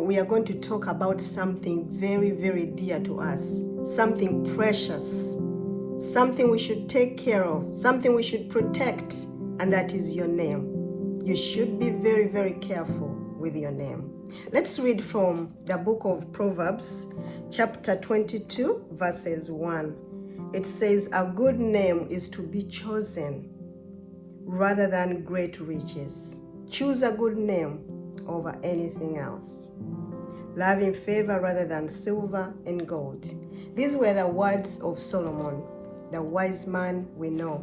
We are going to talk about something very, very dear to us, something precious, something we should take care of, something we should protect, and that is your name. You should be very, very careful with your name. Let's read from the book of Proverbs, chapter 22, verses 1. It says, "A good name is to be chosen rather than great riches. Choose a good name over anything else. Loving favor rather than silver and gold." These were the words of Solomon, the wise man we know.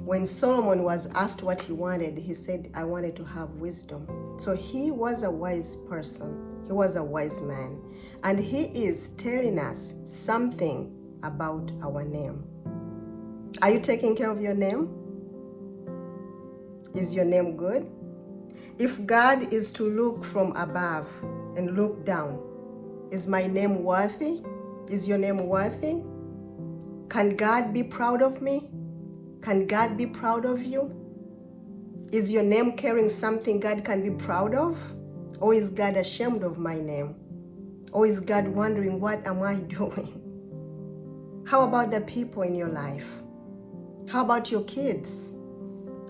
When Solomon was asked what he wanted, he said, "I wanted to have wisdom." So he was a wise person. He was a wise man. And he is telling us something about our name. Are you taking care of your name? Is your name good? If God is to look from above and look down, is my name worthy? Is your name worthy? Can God be proud of me? Can God be proud of you? Is your name carrying something God can be proud of? Or is God ashamed of my name? Or is God wondering, what am I doing? How about the people in your life? How about your kids?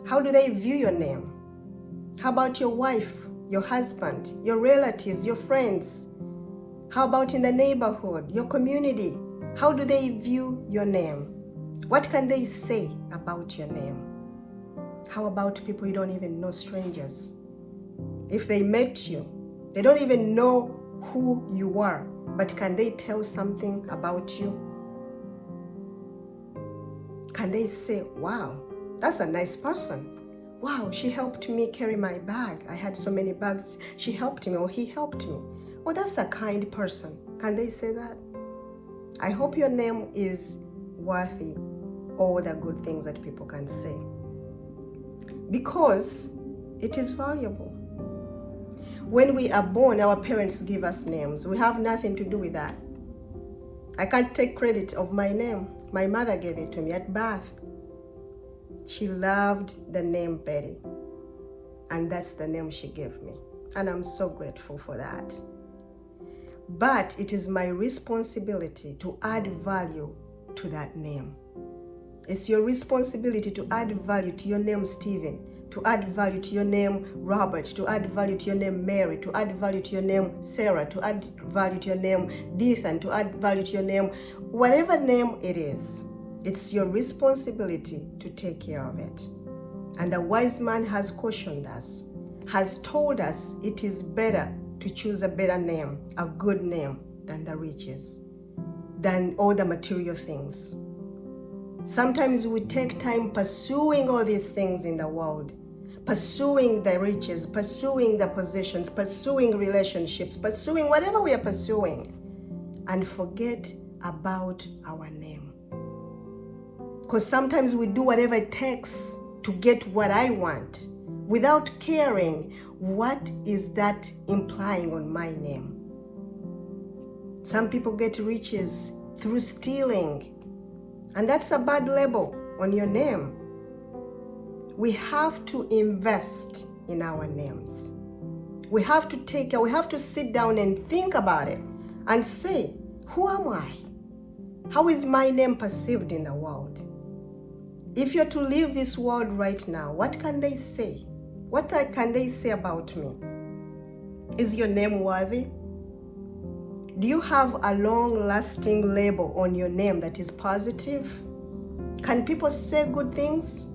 How do they view your name? How about your wife, your husband, your relatives, your friends? How about in the neighborhood, your community? How do they view your name? What can they say about your name? How about people you don't even know, strangers? If they met you, they don't even know who you are, but can they tell something about you? Can they say, "Wow, that's a nice person. Wow, she helped me carry my bag. I had so many bags. She helped me," or "he helped me." "Oh, that's a kind person." Can they say that? I hope your name is worthy all the good things that people can say, because it is valuable. When we are born, our parents give us names. We have nothing to do with that. I can't take credit of my name. My mother gave it to me at birth. She loved the name Betty, and that's the name she gave me, and I'm so grateful for that. But it is my responsibility to add value to that name. It's your responsibility to add value to your name Stephen, to add value to your name Robert, to add value to your name Mary, to add value to your name Sarah, to add value to your name Dethan, to add value to your name, whatever name it is. It's your responsibility to take care of it. And the wise man has cautioned us, has told us it is better to choose a better name, a good name, than the riches, than all the material things. Sometimes we take time pursuing all these things in the world, pursuing the riches, pursuing the possessions, pursuing relationships, pursuing whatever we are pursuing, and forget about our name. Because sometimes we do whatever it takes to get what I want without caring what is that implying on my name. Some people get riches through stealing, and that's a bad label on your name. We have to invest in our names. We have to take care, we have to sit down and think about it and say, who am I? How is my name perceived in the world? If you're to leave this world right now, what can they say? What can they say about me? Is your name worthy? Do you have a long-lasting label on your name that is positive? Can people say good things?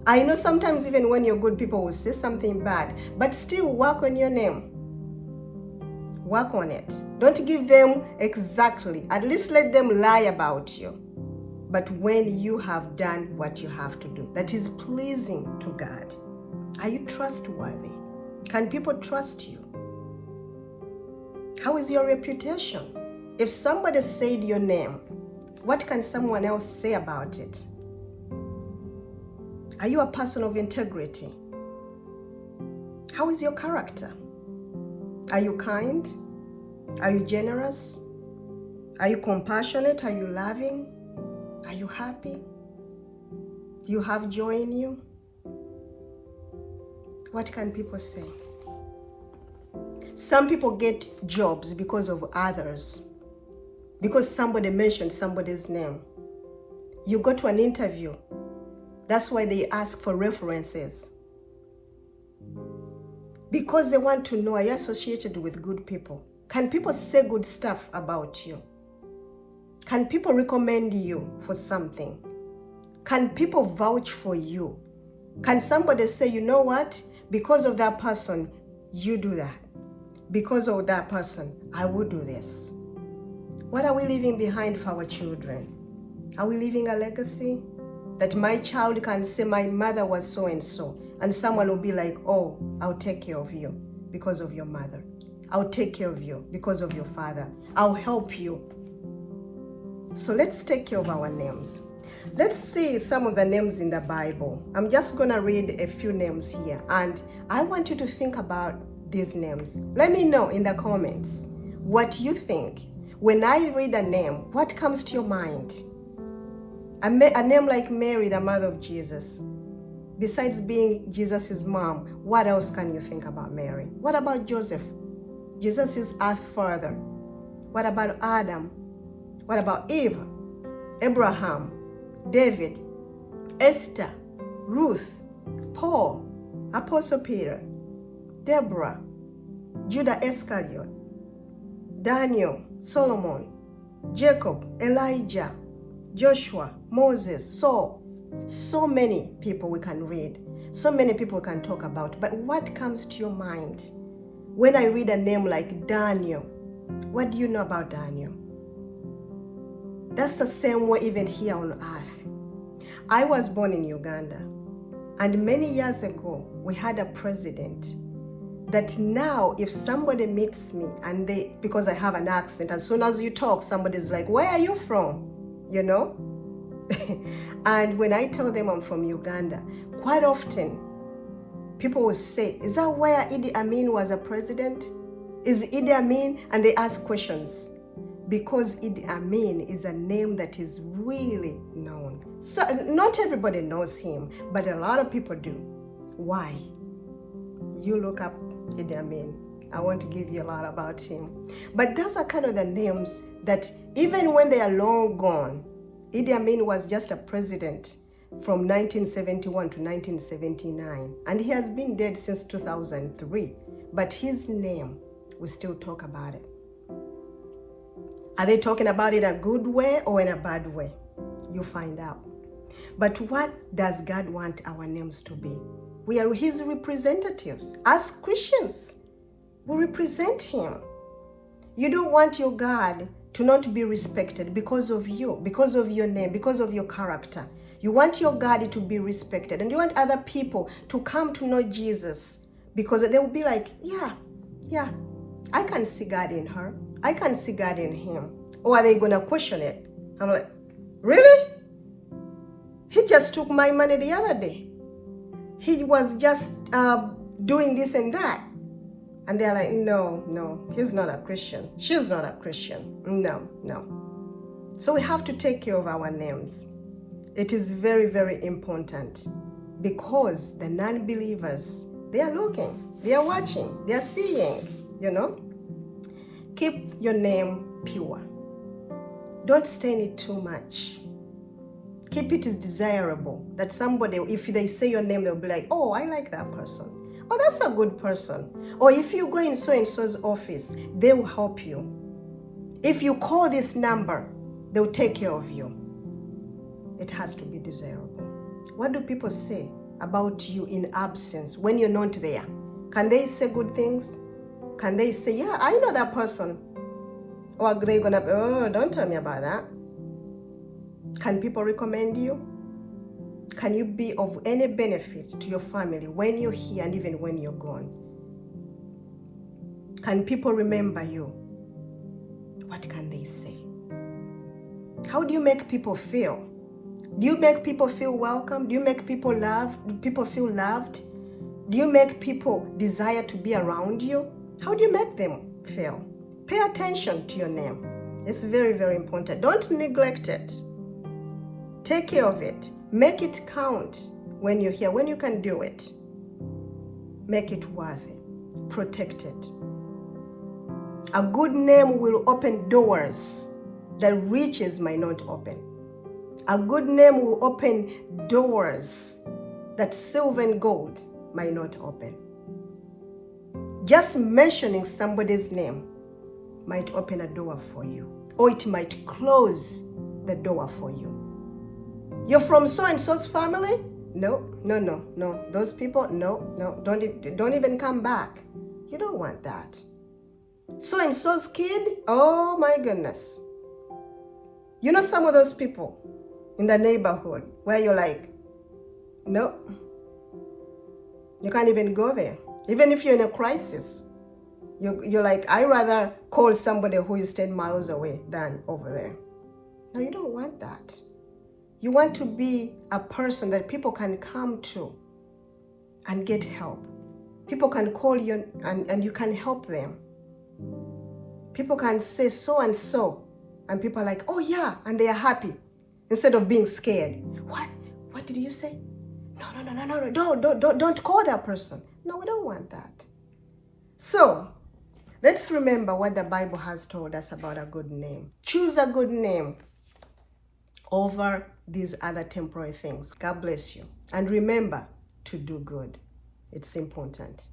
I know sometimes even when you're good, people will say something bad, but still work on your name. Work on it. Don't give them exactly. At least let them lie about you. But when you have done what you have to do, that is pleasing to God, are you trustworthy? Can people trust you? How is your reputation? If somebody said your name, what can someone else say about it? Are you a person of integrity? How is your character? Are you kind? Are you generous? Are you compassionate? Are you loving? Are you happy? Do you have joy in you? What can people say? Some people get jobs because of others, because somebody mentioned somebody's name. You go to an interview. That's why they ask for references. Because they want to know, are you associated with good people? Can people say good stuff about you? Can people recommend you for something? Can people vouch for you? Can somebody say, you know what? Because of that person, you do that. Because of that person, I will do this. What are we leaving behind for our children? Are we leaving a legacy? That my child can say my mother was so and so, and someone will be like, oh, I'll take care of you because of your mother. I'll take care of you because of your father. I'll help you. So let's take care of our names. Let's see some of the names in the Bible. I'm just going to read a few names here, and I want you to think about these names. Let me know in the comments what you think. When I read a name, what comes to your mind? A name like Mary, the mother of Jesus. Besides being Jesus' mom, what else can you think about Mary? What about Joseph? Jesus' earth father. What about Adam? What about Eve? Abraham? David? Esther? Ruth? Paul? Apostle Peter? Deborah? Judah Iscariot? Daniel? Solomon? Jacob? Elijah? Joshua? Moses? Saul? So many people we can read. So many people we can talk about. But what comes to your mind when I read a name like Daniel? What do you know about Daniel? That's the same way even here on earth. I was born in Uganda, and many years ago we had a president that now if somebody meets me and because I have an accent, as soon as you talk, somebody's like, where are you from? You know? And when I tell them I'm from Uganda, quite often people will say, is that where Idi Amin was a president? Is Idi Amin? And they ask questions. Because Idi Amin is a name that is really known. So not everybody knows him, but a lot of people do. Why? You look up Idi Amin. I want to give you a lot about him. But those are kind of the names that even when they are long gone, Idi Amin was just a president from 1971 to 1979. And he has been dead since 2003. But his name, we still talk about it. Are they talking about it in a good way or in a bad way? You find out. But what does God want our names to be? We are his representatives. As Christians, we represent him. You don't want your God to not be respected because of you, because of your name, because of your character. You want your God to be respected, and you want other people to come to know Jesus because they will be like, yeah, I can see God in her. I can see God in him. Or are they going to question it? I'm like, really? He just took my money the other day. He was just doing this and that. And they're like, no, he's not a Christian. She's not a Christian. No. So we have to take care of our names. It is very, very important because the non-believers, they are looking, they are watching, they are seeing, you know. Keep your name pure. Don't stain it too much. Keep it desirable that somebody, if they say your name, they'll be like, oh, I like that person. Oh, that's a good person. Or if you go in so-and-so's office, they will help you. If you call this number, they'll take care of you. It has to be desirable. What do people say about you in absence when you're not there? Can they say good things? Can they say, yeah, I know that person? Or are they gonna, oh, don't tell me about that? Can people recommend you? Can you be of any benefit to your family when you're here and even when you're gone? Can people remember you? What can they say? How do you make people feel? Do you make people feel welcome? Do you make people loved? Do people feel loved? Do you make people desire to be around you? How do you make them feel? Pay attention to your name. It's very, very important. Don't neglect it. Take care of it. Make it count when you're here, when you can do it. Make it worthy. Protect it. A good name will open doors that riches might not open. A good name will open doors that silver and gold might not open. Just mentioning somebody's name might open a door for you, or it might close the door for you. You're from so-and-so's family? No. Those people, no. Don't even come back. You don't want that. So-and-so's kid? Oh my goodness. You know some of those people in the neighborhood where you're like, no. You can't even go there. Even if you're in a crisis, you're like, I'd rather call somebody who is 10 miles away than over there. No, you don't want that. You want to be a person that people can come to and get help. People can call you and you can help them. People can say so and so, and people are like, oh yeah, and they are happy instead of being scared. What did you say? No, don't call that person. No, we don't want that. So let's remember what the Bible has told us about a good name. Choose a good name over these other temporary things. God bless you. And remember to do good. It's important.